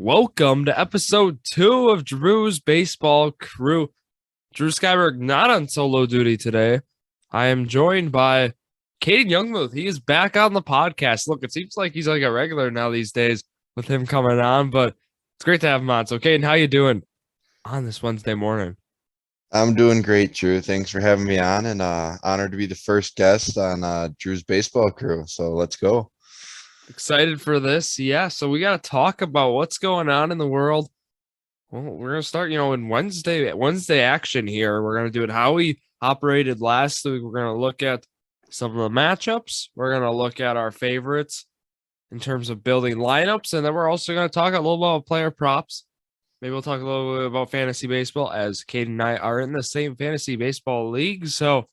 Welcome to episode 2 of Drew's Baseball Crew. Drew Skyberg not on solo duty today. I am joined by Caden Jungbluth. He is back on the podcast. Look, it seems like he's like a regular now these days with him coming on, but it's great to have him on. So, Caden, how you doing on this Wednesday morning? I'm doing great, Drew. Thanks for having me on, and honored to be the first guest on Drew's baseball crew. So let's go. Excited for this. Yeah, so we got to talk about what's going on in the world. Well, we're gonna start, in Wednesday action here. We're gonna do it how we operated last week. We're gonna look at some of the matchups. We're gonna look at our favorites in terms of building lineups, and then we're also gonna talk a little about player props. Maybe we'll talk a little bit about fantasy baseball, as Caden and I are in the same fantasy baseball league. So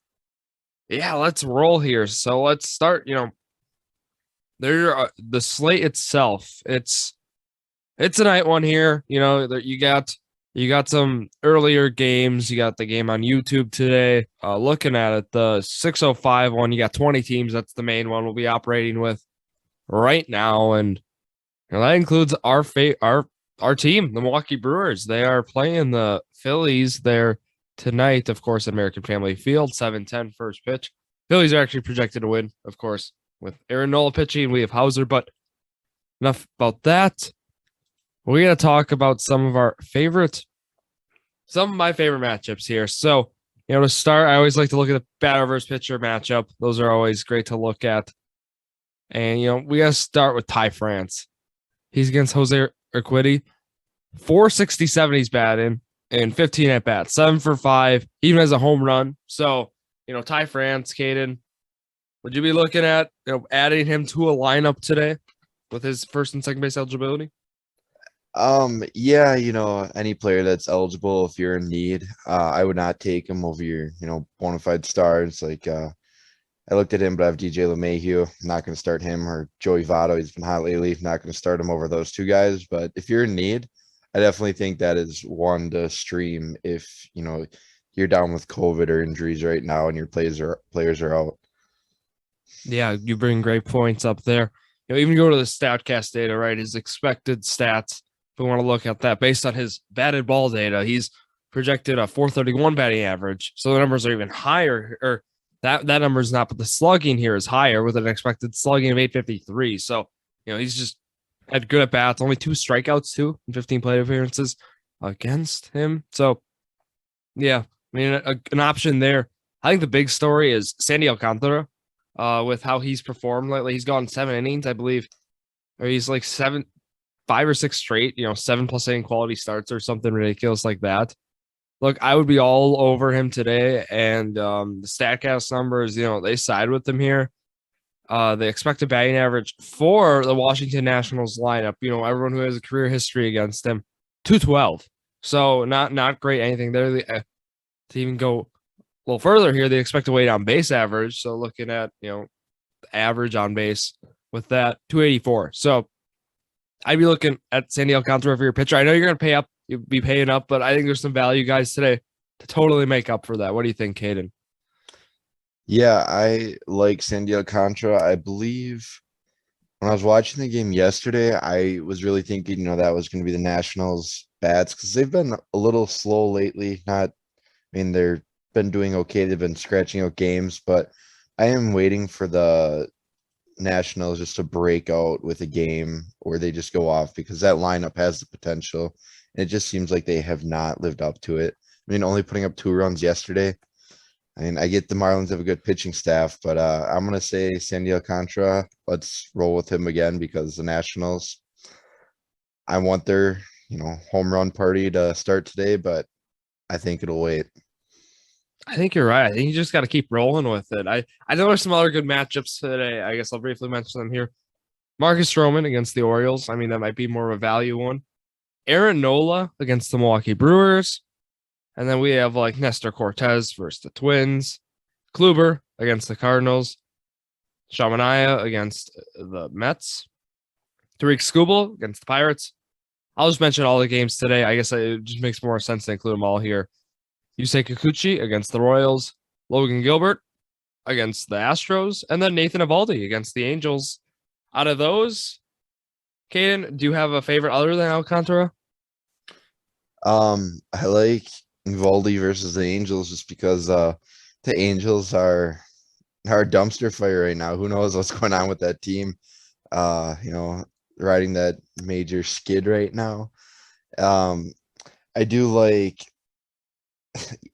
yeah, let's roll here. So let's start. The slate itself. It's a night one here. You got some earlier games. You got the game on YouTube today. Looking at it, the 6:05 one. You got 20 teams. That's the main one we'll be operating with right now, and that includes our team, the Milwaukee Brewers. They are playing the Phillies there tonight. Of course, American Family Field, 7:10 first pitch. Phillies are actually projected to win, of course, with Aaron Nola pitching. We have Hauser, but enough about that. We're going to talk about some of my favorite matchups here. So, to start, I always like to look at the batter versus pitcher matchup. Those are always great to look at. And, we got to start with Ty France. He's against Jose Urquidy. 467 he's batting and 15 at bats, 7 for 5, even has a home run. So, Ty France, Caden, would you be looking at adding him to a lineup today with his first and second base eligibility? Yeah, any player that's eligible if you're in need, I would not take him over your, bona fide stars. Like I looked at him, but I have DJ LeMahieu. I'm not going to start him, or Joey Votto. He's been hot lately. Not going to start him over those two guys. But if you're in need, I definitely think that is one to stream if you're down with COVID or injuries right now and your players are out. Yeah, you bring great points up there. Even go to the StatCast data, right? His expected stats. If we want to look at that based on his batted ball data, he's projected a 431 batting average. So the numbers are even higher, or that number is not, but the slugging here is higher with an expected slugging of 853. So, he's just had good at bats, only 2 strikeouts too in 15 plate appearances against him. So, yeah, I mean, an option there. I think the big story is Sandy Alcantara, with how he's performed lately. He's gone 7 innings, I believe, or he's like 5 or 6 straight, 7+ inning quality starts or something ridiculous like that. Look, I would be all over him today, and the StatCast numbers, they side with him here. The expected batting average for the Washington Nationals lineup, everyone who has a career history against him, 212. So not great anything there. To even go a little further here, the expected weight on base average. So looking at average on base with that, 284. So I'd be looking at Sandy Alcantara for your pitcher. I know you're going to pay up. You'll be paying up, but I think there's some value guys today to totally make up for that. What do you think, Caden? Yeah, I like Sandy Alcantara. I believe when I was watching the game yesterday, I was really thinking, that was going to be the Nationals bats because they've been a little slow lately. They've been doing okay. They've been scratching out games, but I am waiting for the Nationals just to break out with a game where they just go off, because that lineup has the potential. And it just seems like they have not lived up to it. Only putting up 2 runs yesterday. I get the Marlins have a good pitching staff, but I'm going to say Sandy Alcantara. Let's roll with him again, because the Nationals, I want their, home run party to start today, but I think it'll wait. I think you're right. I think you just got to keep rolling with it. I know there's some other good matchups today. I guess I'll briefly mention them here. Marcus Stroman against the Orioles. I mean, that might be more of a value one. Aaron Nola against the Milwaukee Brewers. And then we have like Nestor Cortez versus the Twins. Kluber against the Cardinals. Shamanaya against the Mets. Tariq Skubal against the Pirates. I'll just mention all the games today. I guess it just makes more sense to include them all here. Yusei Kikuchi against the Royals. Logan Gilbert against the Astros. And then Nathan Eovaldi against the Angels. Out of those, Caden, do you have a favorite other than Alcantara? I like Valdi versus the Angels just because the Angels are a dumpster fire right now. Who knows what's going on with that team? You know, riding that major skid right now. Um, I do like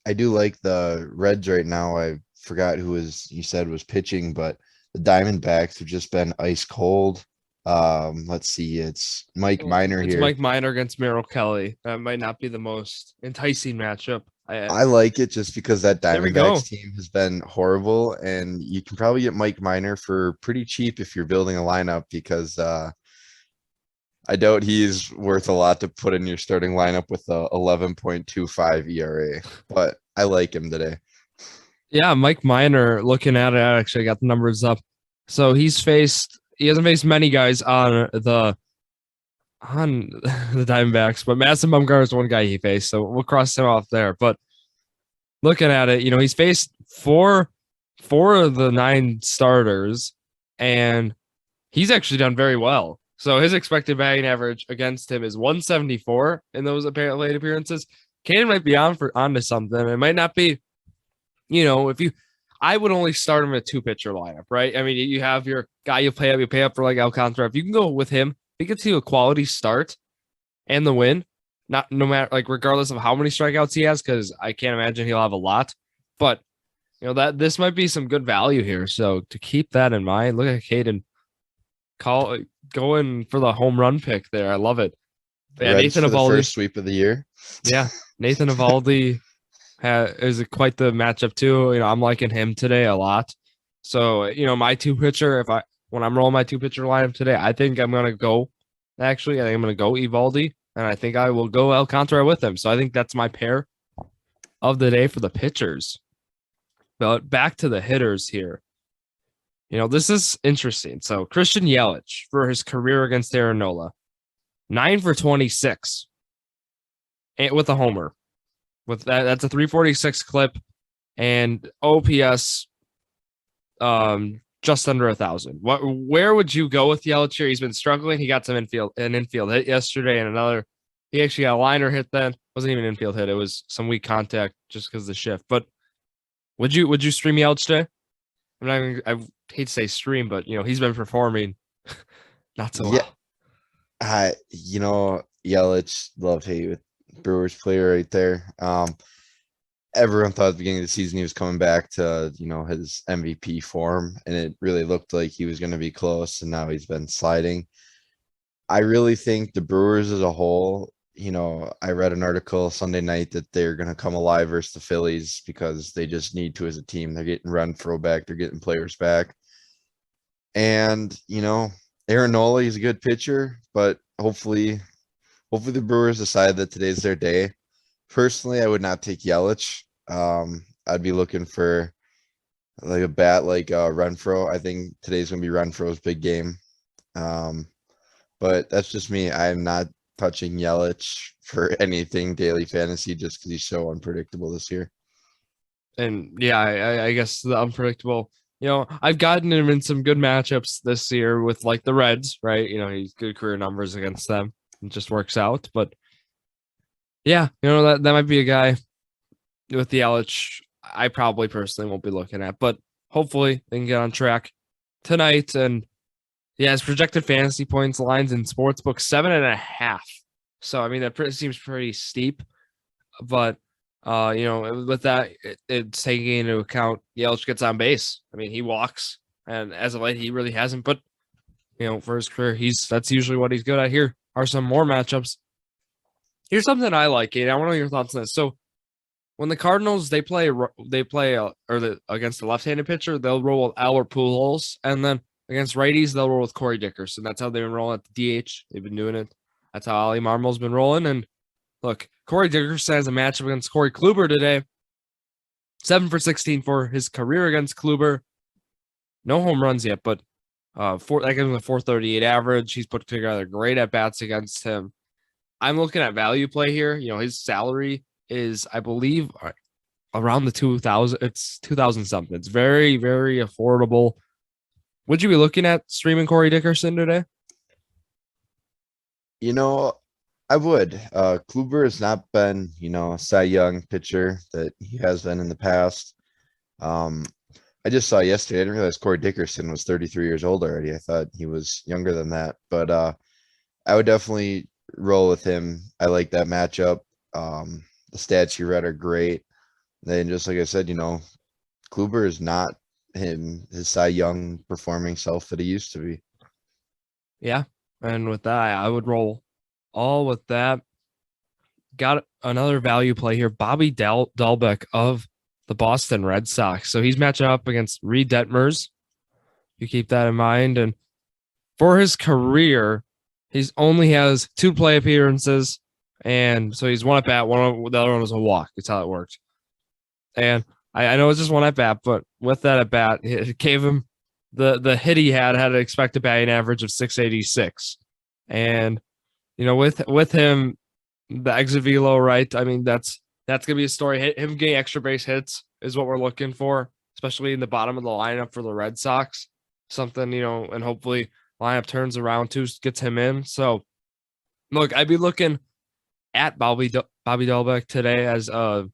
I do like the Reds right now. I forgot who was you said was pitching, but the Diamondbacks have just been ice cold. Let's see, it's Mike Well, Minor it's here. Mike Minor against Merrill Kelly. That might not be the most enticing matchup. I like it just because that There we Diamondbacks go. team has been horrible, and you can probably get Mike Minor for pretty cheap if you're building a lineup because I doubt he's worth a lot to put in your starting lineup with a 11.25 ERA. But I like him today. Yeah, Mike Minor, looking at it, I actually got the numbers up. So he hasn't faced many guys on the Diamondbacks, but Madison Bumgarner is one guy he faced, so we'll cross him off there. But looking at it, he's faced four of the 9 starters, and he's actually done very well. So his expected batting average against him is 174 in those apparent late appearances. Caden might be onto something. It might not be, if you I would only start him in a 2 pitcher lineup, right? I mean, you have your guy you pay up for like Alcantara. If you can go with him, he gets you a quality start and the win. Not no matter like regardless of how many strikeouts he has, because I can't imagine he'll have a lot. But that this might be some good value here. So to keep that in mind, look at Caden going for the home run pick there. I love it. Yeah, Reds Nathan for the Evaldi. first sweep of the year. Yeah, Nathan Evaldi is quite the matchup too. I'm liking him today a lot. So my 2 pitcher. When I'm rolling my 2 pitcher lineup today, I think I'm gonna go. Actually, I think I'm gonna go Evaldi, and I think I will go Alcantara with him. So I think that's my pair of the day for the pitchers. But back to the hitters here. This is interesting. So Christian Yelich for his career against Aaron Nola, 9 for 26, and with a homer. With that's a 346 clip, and OPS just under 1,000. Where would you go with Yelich here? He's been struggling. He got an infield hit yesterday, and another. He actually got a liner hit. Then wasn't even an infield hit. It was some weak contact just because of the shift. But would you stream Yelich today? I hate to say stream, but he's been performing not so Yeah, well. Yelich, love hate with Brewers player right there. Everyone thought at the beginning of the season he was coming back to, his MVP form, and it really looked like he was going to be close, and now he's been sliding. I really think the Brewers as a whole, I read an article Sunday night that they're going to come alive versus the Phillies because they just need to as a team. They're getting Renfroe back, they're getting players back. And, Aaron Nola is a good pitcher, but hopefully the Brewers decide that today's their day. Personally, I would not take Yelich. I'd be looking for like a bat like Renfroe. I think today's gonna be Renfroe's big game. But that's just me. I'm not touching Yelich for anything daily fantasy just because he's so unpredictable this year. And yeah, I guess the unpredictable. I've gotten him in some good matchups this year with like the Reds, right? He's good career numbers against them. It just works out. But yeah, that might be a guy with the Yelich I probably personally won't be looking at, but hopefully they can get on track tonight. And yeah, his projected fantasy points lines in sportsbook 7.5. So I mean that seems pretty steep, but with that, it's taking into account Yelich gets on base. I mean, he walks, and as of late, he really hasn't. But for his career, that's usually what he's good at. Here are some more matchups. Here's something I like, Kate. I want to know your thoughts on this. So, when the Cardinals against the left-handed pitcher, they'll roll with Albert Pujols, and then against righties, they'll roll with Corey Dickerson. That's how they've been rolling at the DH. They've been doing it. That's how Ali Marmol's been rolling, and look, Corey Dickerson has a matchup against Corey Kluber today. 7 for 16 for his career against Kluber. No home runs yet, but that gives him a 438 average. He's put together great at bats against him. I'm looking at value play here. His salary is, I believe, around the 2,000. It's 2,000 something. It's very, very affordable. Would you be looking at streaming Corey Dickerson today? You know, I would. Kluber has not been, a Cy Young pitcher that he has been in the past. Um, I just saw yesterday, I didn't realize Corey Dickerson was 33 years old already. I thought he was younger than that, but I would definitely roll with him. I like that matchup. The stats you read are great. Then just like I said, Kluber is not his Cy Young performing self that he used to be. Yeah. And with that, I would roll all with that. Got another value play here. Bobby Dalbec of the Boston Red Sox. So he's matching up against Reed Detmers. You keep that in mind. And for his career, he's only has 2 play appearances. And so he's one at bat. The other one was a walk. It's how it worked. And I know it's just one at bat, but with that at bat, it gave him the hit he had an expected batting average of 686. And with him, the exit velo, right? I mean, that's gonna be a story. Him getting extra base hits is what we're looking for, especially in the bottom of the lineup for the Red Sox. Something, and hopefully lineup turns around too, gets him in. So look, I'd be looking at Bobby Dalbec today as a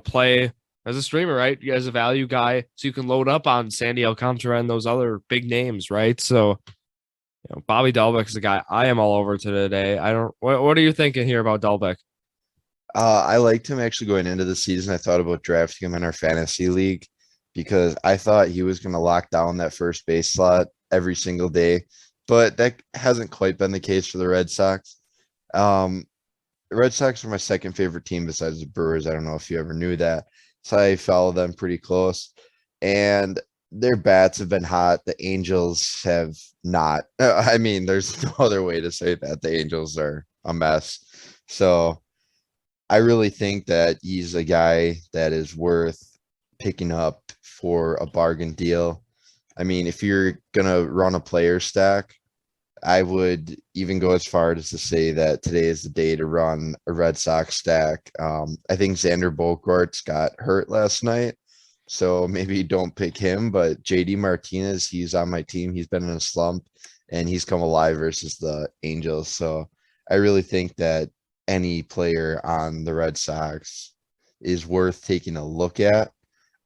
play as a streamer, right? As a value guy, so you can load up on Sandy Alcantara and those other big names, right? So Bobby Dalbec is a guy I am all over today. I don't. What are you thinking here about Dalbec? I liked him actually going into the season. I thought about drafting him in our fantasy league because I thought he was going to lock down that first base slot every single day, but that hasn't quite been the case for the Red Sox. The Red Sox are my second favorite team besides the Brewers. I don't know if you ever knew that. So I follow them pretty close. And their bats have been hot. The Angels have not. I mean, there's no other way to say that. The Angels are a mess. So I really think that he's a guy that is worth picking up for a bargain deal. I mean, if you're going to run a player stack, I would even go as far as to say that today is the day to run a Red Sox stack. I think Xander Bogaerts got hurt last night, so maybe don't pick him. But JD Martinez, he's on my team. He's been in a slump, and he's come alive versus the Angels. So I really think that any player on the Red Sox is worth taking a look at.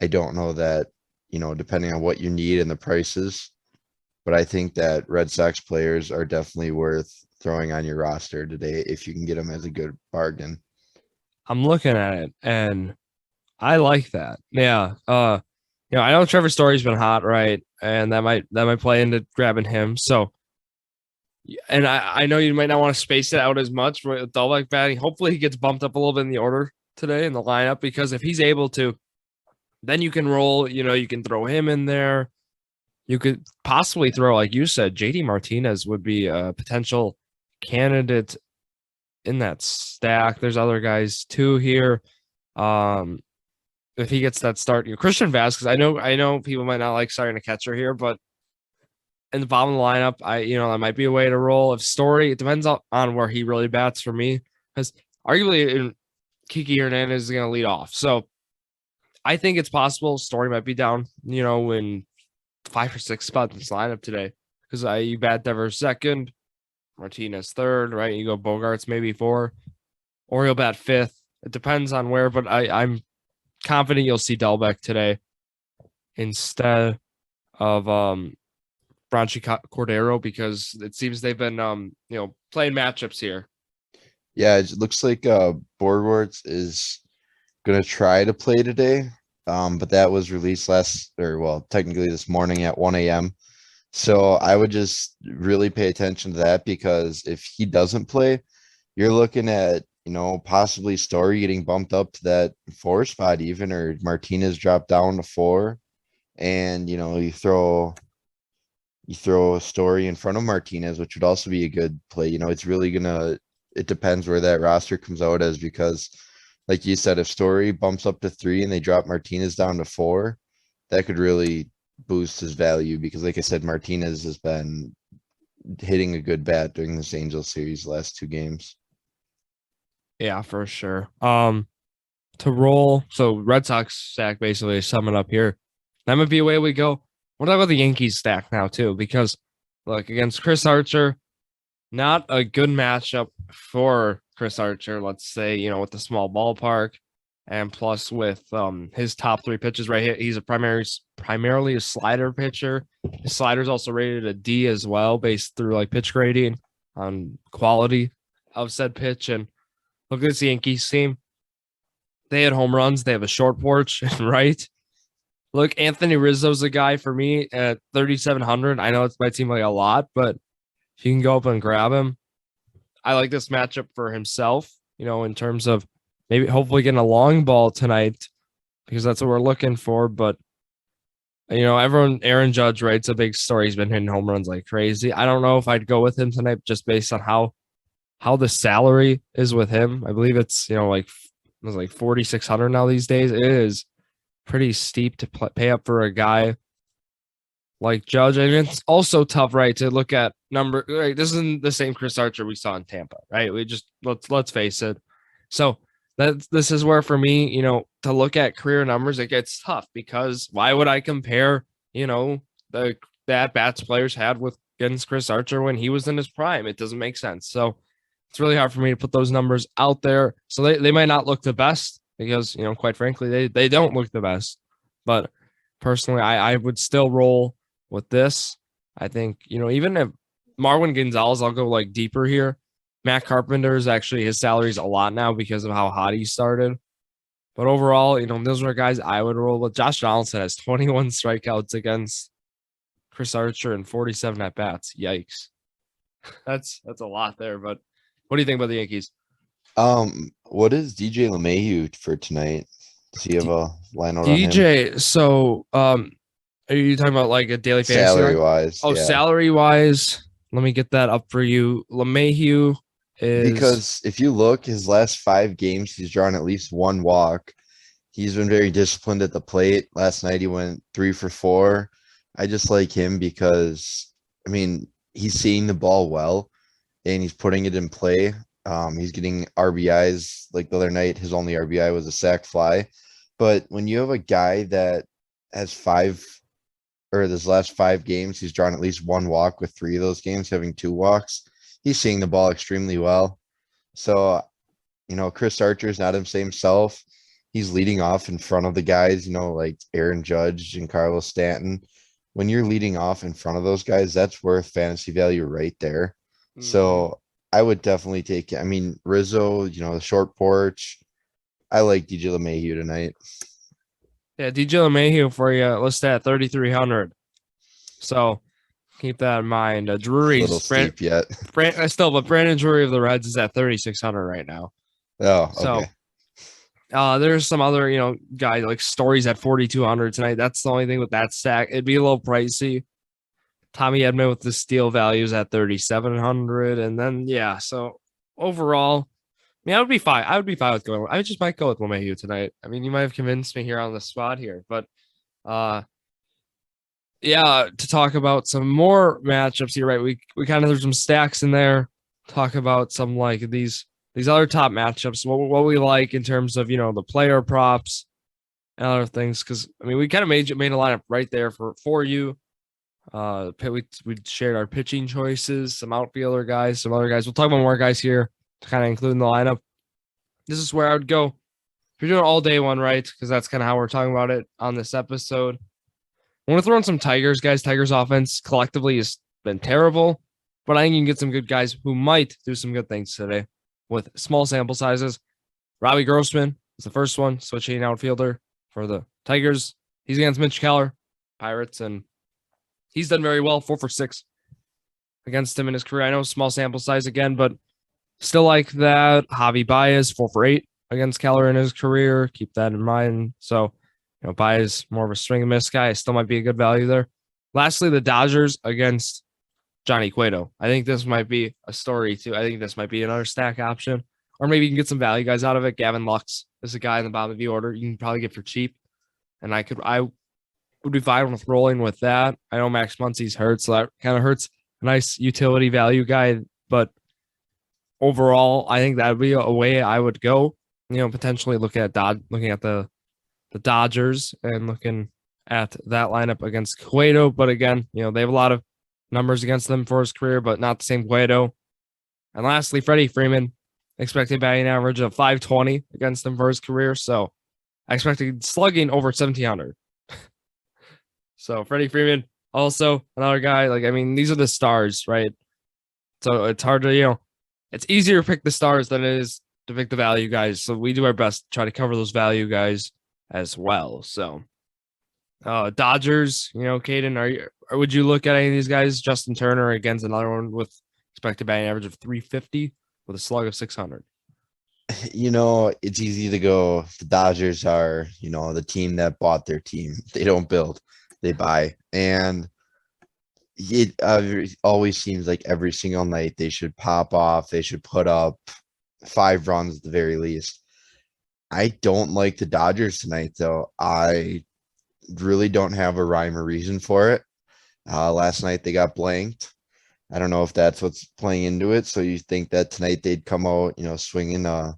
I don't know that, depending on what you need and the prices, but I think that Red Sox players are definitely worth throwing on your roster today if you can get them as a good bargain. I'm looking at it and I like that. Yeah. I know Trevor Story's been hot, right? And that might play into grabbing him. So, and I know you might not want to space it out as much with Dalbec batting. Hopefully he gets bumped up a little bit in the order today in the lineup, because if he's able to, then you can roll, you can throw him in there. You could possibly throw, like you said, JD Martinez would be a potential candidate in that stack. There's other guys too here. If he gets that start, Christian Vasquez. I know people might not like starting a catcher here, but in the bottom of the lineup, that might be a way to roll. If Story, it depends on where he really bats for me, because arguably Kiki Hernandez is going to lead off. So I think it's possible Story might be down, in 5 or 6 spots in this lineup today, because you bat Devers second, Martinez third, right? You go Bogarts maybe 4, or you'll bat 5th. It depends on where, but I'm confident you'll see Dalbec today instead of Branchi Cordero, because it seems they've been playing matchups here. Yeah, it looks like Bogarts is gonna try to play today. But that was released technically this morning at 1 a.m. So I would just really pay attention to that, because if he doesn't play, you're looking at, possibly Story getting bumped up to that 4 spot even, or Martinez dropped down to 4. And, you throw a Story in front of Martinez, which would also be a good play. It depends where that roster comes out as, because like you said, if Story bumps up to 3 and they drop Martinez down to 4, that could really boost his value, because like I said, Martinez has been hitting a good bat during this Angels series last 2 games. Yeah, for sure. To roll, so Red Sox stack basically summing up here. That might be a way we go. What about the Yankees stack now too? Because look, against Chris Archer, not a good matchup for Chris Archer, let's say, with the small ballpark and plus with his top three pitches right here. He's a primarily a slider pitcher. His slider's also rated a D as well, based through like pitch grading on quality of said pitch. And look at this Yankees team. They had home runs, they have a short porch, right? Look, Anthony Rizzo's a guy for me at 3,700. I know it might seem like a lot, but if you can go up and grab him, I like this matchup for himself, in terms of maybe hopefully getting a long ball tonight because that's what we're looking for. But, Aaron Judge, right? It's a big story. He's been hitting home runs like crazy. I don't know if I'd go with him tonight just based on how the salary is with him. I believe it's, it was like 4,600 now these days. It is pretty steep to pay up for a guy like Judge. And it's also tough, right, to look at number. Right, this isn't the same Chris Archer we saw in Tampa, right? We just let's face it. So this is where for me, to look at career numbers, it gets tough because why would I compare, the at bats players had with against Chris Archer when he was in his prime? It doesn't make sense. So it's really hard for me to put those numbers out there. So they might not look the best because, quite frankly, they don't look the best. But personally, I would still roll with this. I think, even if Marwin Gonzalez, I'll go like deeper here. Matt Carpenter is actually his salary is a lot now because of how hot he started. But overall, those are guys I would roll with. Josh Donaldson has 21 strikeouts against Chris Archer and 47 at bats. Yikes. That's a lot there. But what do you think about the Yankees? What is DJ LeMahieu for tonight? Does he have a line out on him? DJ, so are you talking about like a daily fantasy Salary line? wise? Oh, yeah. salary wise, let me get that up for you. LeMahieu is Because if you look, his last 5 games, he's drawn at least 1 walk. He's been very disciplined at the plate. Last night he went 3 for 4. I just like him because, he's seeing the ball well and he's putting it in play. He's getting RBIs. Like the other night, his only RBI was a sac fly. But when you have a guy that has this last 5 games, he's drawn at least 1 walk with 3 of those games having 2 walks. He's seeing the ball extremely well. So, Chris Archer's not himself. He's leading off in front of the guys, like Aaron Judge and Carlos Stanton. When you're leading off in front of those guys, that's worth fantasy value right there. Mm-hmm. So I would definitely take it. Rizzo, the short porch. I like DJ LeMahieu tonight. Yeah, DJ LeMahieu for you listed at 3,300. So keep that in mind. Drury's a little steep yet. But Brandon Drury of the Reds is at 3,600 right now. Oh, okay. So there's some other, guys like Stories at 4,200 tonight. That's the only thing with that stack. It'd be a little pricey. Tommy Edman with the steal values at 3,700. And then, so overall, I would be fine. I would be fine with going. I just might go with LeMahieu tonight. You might have convinced me here on the spot here, but to talk about some more matchups here, right? We kind of there's some stacks in there. Talk about some like these other top matchups. What we like in terms of the player props and other things. Because we kind of made a lineup right there for you. We shared our pitching choices, some outfielder guys, some other guys. We'll talk about more guys here to kind of include in the lineup. This is where I would go. If you're doing all day one, right? Because that's kind of how we're talking about it on this episode. I want to throw in some Tigers, guys. Tigers offense collectively has been terrible, but I think you can get some good guys who might do some good things today with small sample sizes. Robbie Grossman is the first one, switching outfielder for the Tigers. He's against Mitch Keller, Pirates, and he's done very well, 4 for 6 against him in his career. I know small sample size again, but still like that. Javi Baez, 4 for 8 against Keller in his career. Keep that in mind. So, Baez more of a swing and miss guy. Still might be a good value there. Lastly, the Dodgers against Johnny Cueto. I think this might be a story too. I think this might be another stack option, or maybe you can get some value guys out of it. Gavin Lux is a guy in the bottom of the order you can probably get for cheap, and I would be fine with rolling with that. I know Max Muncy's hurt, so that kind of hurts. A nice utility value guy, but overall, I think that would be a way I would go. Potentially looking at the Dodgers and looking at that lineup against Cueto. But again, they have a lot of numbers against them for his career, but not the same Cueto. And lastly, Freddie Freeman, expected batting average of 520 against him for his career. So I expected slugging over 1,700. So Freddie Freeman, also another guy. Like, I mean, these are the stars, right? So it's hard to, it's easier to pick the stars than it is to pick the value guys. So we do our best to try to cover those value guys as well. So Dodgers, Caden, or would you look at any of these guys? Justin Turner against another one with expected batting average of 350 with a slug of 600. It's easy to go. The Dodgers are, the team that bought their team. They don't build, they buy. And it always seems like every single night they should pop off. They should put up 5 runs at the very least. I don't like the Dodgers tonight, though. I really don't have a rhyme or reason for it. Last night they got blanked. I don't know if that's what's playing into it. So you think that tonight they'd come out, swinging a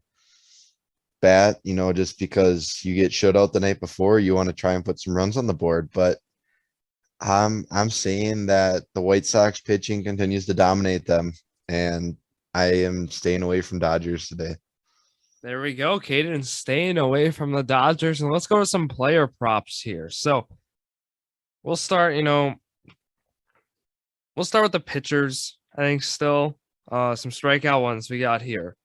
bat, just because you get shut out the night before, you want to try and put some runs on the board. But I'm saying that the White Sox pitching continues to dominate them, and I am staying away from Dodgers today. There we go, Caden, staying away from the Dodgers. And let's go to some player props here. So we'll start, we'll start with the pitchers. I think still some strikeout ones we got here.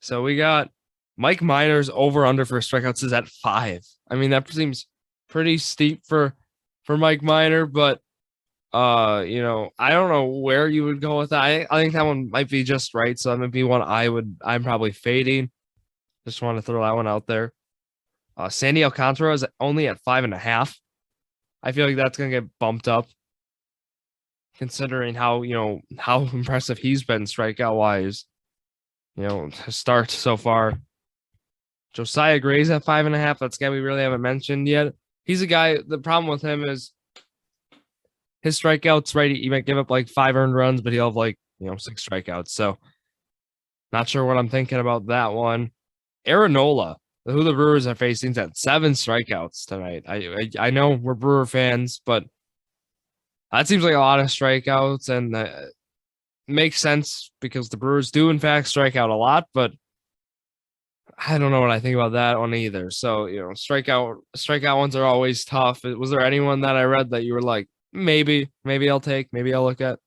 So we got Mike Minor's over-under for strikeouts is at 5. I mean, that seems pretty steep for Mike Minor, but I don't know where you would go with that. I think that one might be just right. So that might be one I'm probably fading. Just want to throw that one out there. Sandy Alcantara is only at 5.5. I feel like that's gonna get bumped up, considering how impressive he's been strikeout wise. To start so far. Josiah Gray's at 5.5. That's guy we really haven't mentioned yet. He's a guy. The problem with him is his strikeouts, right? He might give up like 5 earned runs, but he'll have 6 strikeouts. So not sure what I'm thinking about that one. Aaron Nola, who the Brewers are facing, is at 7 strikeouts tonight. I know we're Brewer fans, but that seems like a lot of strikeouts, and makes sense because the Brewers do in fact strike out a lot, but I don't know what I think about that one either. So, strikeout ones are always tough. Was there anyone that I read that you were like, maybe I'll take, maybe I'll look at?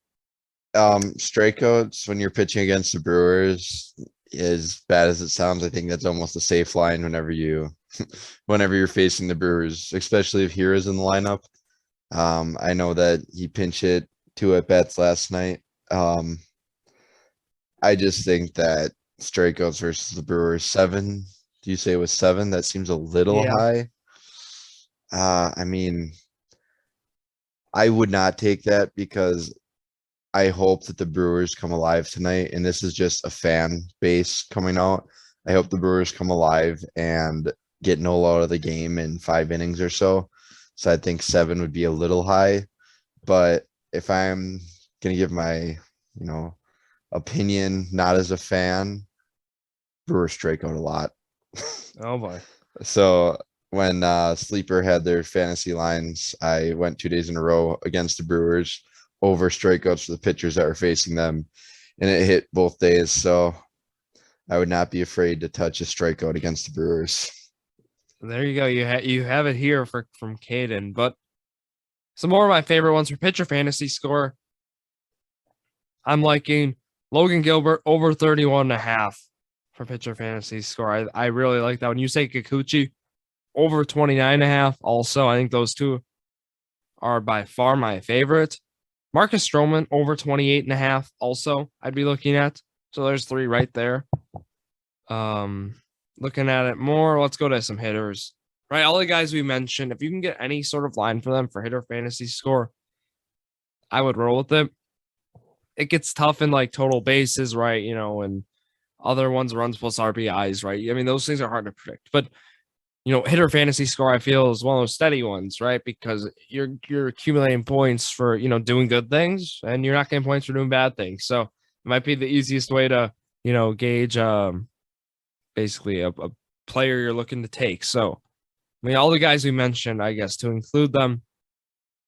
Strikeouts when you're pitching against the Brewers, as bad as it sounds, I think that's almost a safe line whenever you're facing the Brewers, especially if Hira's in the lineup. I know that he pinch hit 2 at bats last night. I just think that strikeouts versus the Brewers 7. Do you say it was 7? That seems a little high. I mean, I would not take that because I hope that the Brewers come alive tonight, and this is just a fan base coming out. I hope the Brewers come alive and get Nola out of the game in 5 innings or so. So I think 7 would be a little high. But if I'm gonna give my, opinion, not as a fan, Brewers strike out a lot. Oh boy. So when Sleeper had their fantasy lines, I went 2 days in a row against the Brewers over strikeouts for the pitchers that were facing them, and it hit both days. So I would not be afraid to touch a strikeout against the Brewers. There you go. You have it here from Caden, but some more of my favorite ones for pitcher fantasy score. I'm liking Logan Gilbert over 31.5 for pitcher fantasy score. I really like that one. You say Kikuchi over 29.5. Also, I think those two are by far my favorite. Marcus Stroman over 28.5. Also, I'd be looking at. So there's 3 right there. Looking at it more, let's go to some hitters. Right, all the guys we mentioned, if you can get any sort of line for them for hitter fantasy score, I would roll with it. It gets tough in like total bases, right? And other ones, runs plus RBIs, right? I mean, those things are hard to predict. But hitter fantasy score, I feel, is one of those steady ones, right? Because you're accumulating points for doing good things, and you're not getting points for doing bad things. So it might be the easiest way to gauge basically a player you're looking to take. So I mean, all the guys we mentioned, I guess, to include them,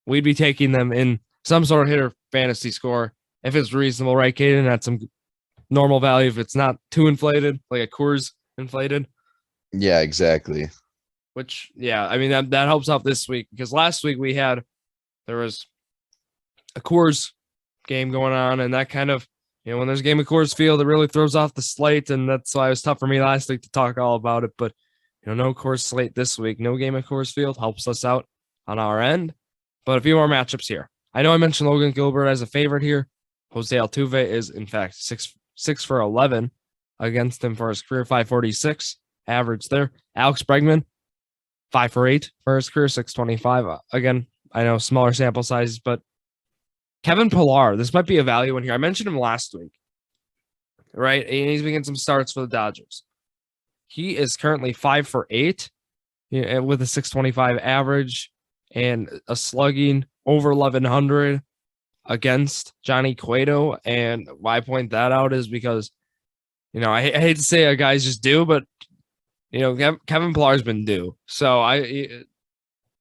we'd be taking them in some sort of hitter fantasy score if it's reasonable, right, Caden? At some normal value if it's not too inflated, like a Coors inflated. Yeah, exactly. Which, yeah, I mean, that helps out this week because last week there was a Coors game going on, and that kind of, when there's a game of Coors Field, it really throws off the slate, and that's why it was tough for me last week to talk all about it. But, no Coors slate this week, no game of Coors Field helps us out on our end. But a few more matchups here. I know I mentioned Logan Gilbert as a favorite here. Jose Altuve is, in fact, 6 for 11 against him for his career 546 average there. Alex Bregman, 5 for 8 for his career 625. Again, I know smaller sample sizes, but Kevin Pillar, this might be a value in here. I mentioned him last week, right? And he's been getting some starts for the Dodgers. He is currently 5 for 8 with a 625 average and a slugging over 1100 against Johnny Cueto. And why I point that out is because, I hate to say a guy's just due, but, Kevin Pillar's been due. So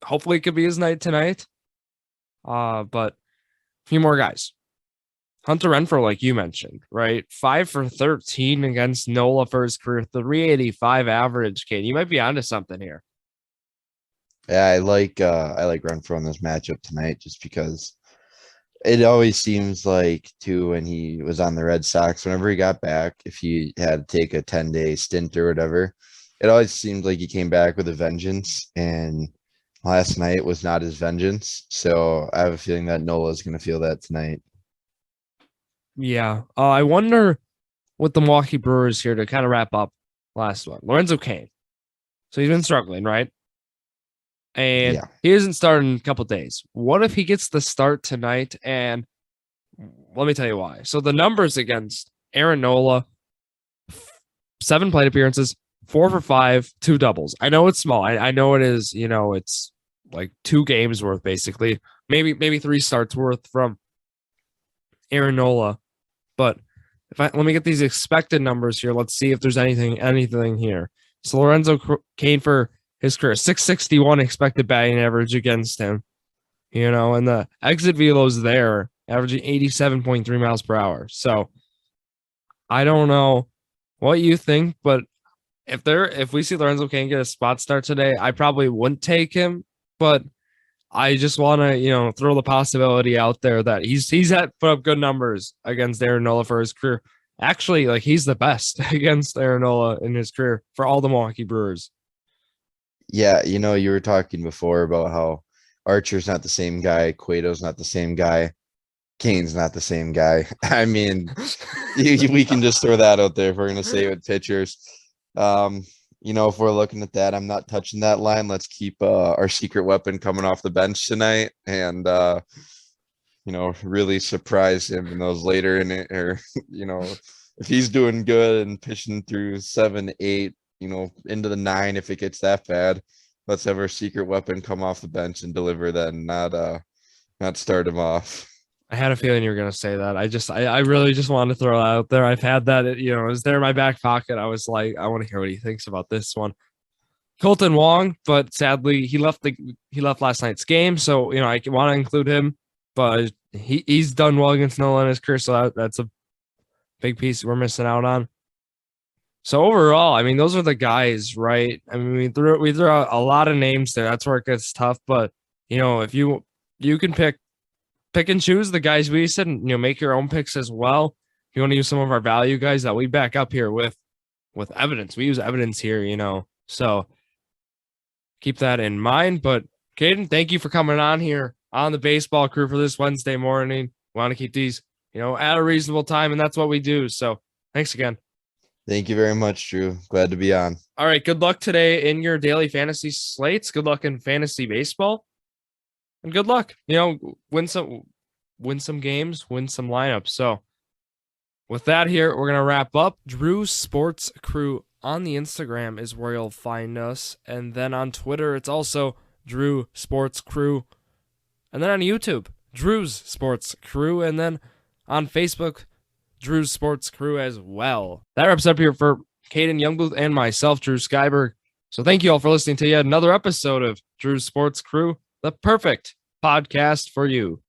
hopefully it could be his night tonight. But a few more guys. Hunter Renfroe, like you mentioned, right? 5 for 13 against Nola for his career, 385 average. Kate, you might be onto something here. Yeah, I like Renfroe in this matchup tonight just because it always seems like too when he was on the Red Sox, whenever he got back, if he had to take a 10-day stint or whatever, it always seemed like he came back with a vengeance, and last night was not his vengeance. So I have a feeling that Nola is going to feel that tonight. Yeah. I wonder with the Milwaukee Brewers here to kind of wrap up last one. Lorenzo Cain. So he's been struggling, right? And he hasn't started in a couple days. What if he gets the start tonight? And let me tell you why. So the numbers against Aaron Nola, 7 plate appearances, 4 for 5, 2 doubles. I know it's small. I know it is, it's like 2 games worth basically. Maybe 3 starts worth from Aaron Nola. But let me get these expected numbers here. Let's see if there's anything here. So Lorenzo Cain for his career, 661 expected batting average against him. And the exit velo's there, averaging 87.3 miles per hour. So I don't know what you think, but if we see Lorenzo Cain get a spot start today, I probably wouldn't take him, but I just want to, throw the possibility out there that he's had put up good numbers against Aaron Nola for his career. Actually, like he's the best against Aaron Nola in his career for all the Milwaukee Brewers. Yeah, you were talking before about how Archer's not the same guy, Cueto's not the same guy, Cain's not the same guy. I mean, we can just throw that out there if we're going to say with pitchers. If we're looking at that, I'm not touching that line. Let's keep our secret weapon coming off the bench tonight and, really surprise him in those later in it, or, if he's doing good and pitching through 7, 8, into the 9, if it gets that bad, let's have our secret weapon come off the bench and deliver then, not start him off. I had a feeling you were going to say that. I really just wanted to throw that out there. I've had that, it was there in my back pocket. I was like, I want to hear what he thinks about this one. Colton Wong, but sadly he left last night's game. So, I want to include him, but he's done well against Nola in his career. So that's a big piece we're missing out on. So overall, I mean, those are the guys, right? I mean, we threw out a lot of names there. That's where it gets tough. But, if you can pick and choose the guys we said, and make your own picks as well. If you want to use some of our value guys that we back up here with evidence, we use evidence here, so keep that in mind. But Caden, thank you for coming on here on the Baseball Crew for this Wednesday morning. We want to keep these, at a reasonable time, and that's what we do. So thanks again. Thank you very much, Drew. Glad to be on. All right. Good luck today in your daily fantasy slates. Good luck in fantasy baseball. And good luck. Win some games, win some lineups. So with that here, we're going to wrap up. Drew Sports Crew on the Instagram is where you'll find us. And then on Twitter, it's also Drew Sports Crew. And then on YouTube, Drew's Sports Crew. And then on Facebook, Drew's Sports Crew as well. That wraps up here for Caden, Jungbluth, and myself, Drew Skyberg. So thank you all for listening to yet another episode of Drew's Sports Crew, the perfect podcast for you.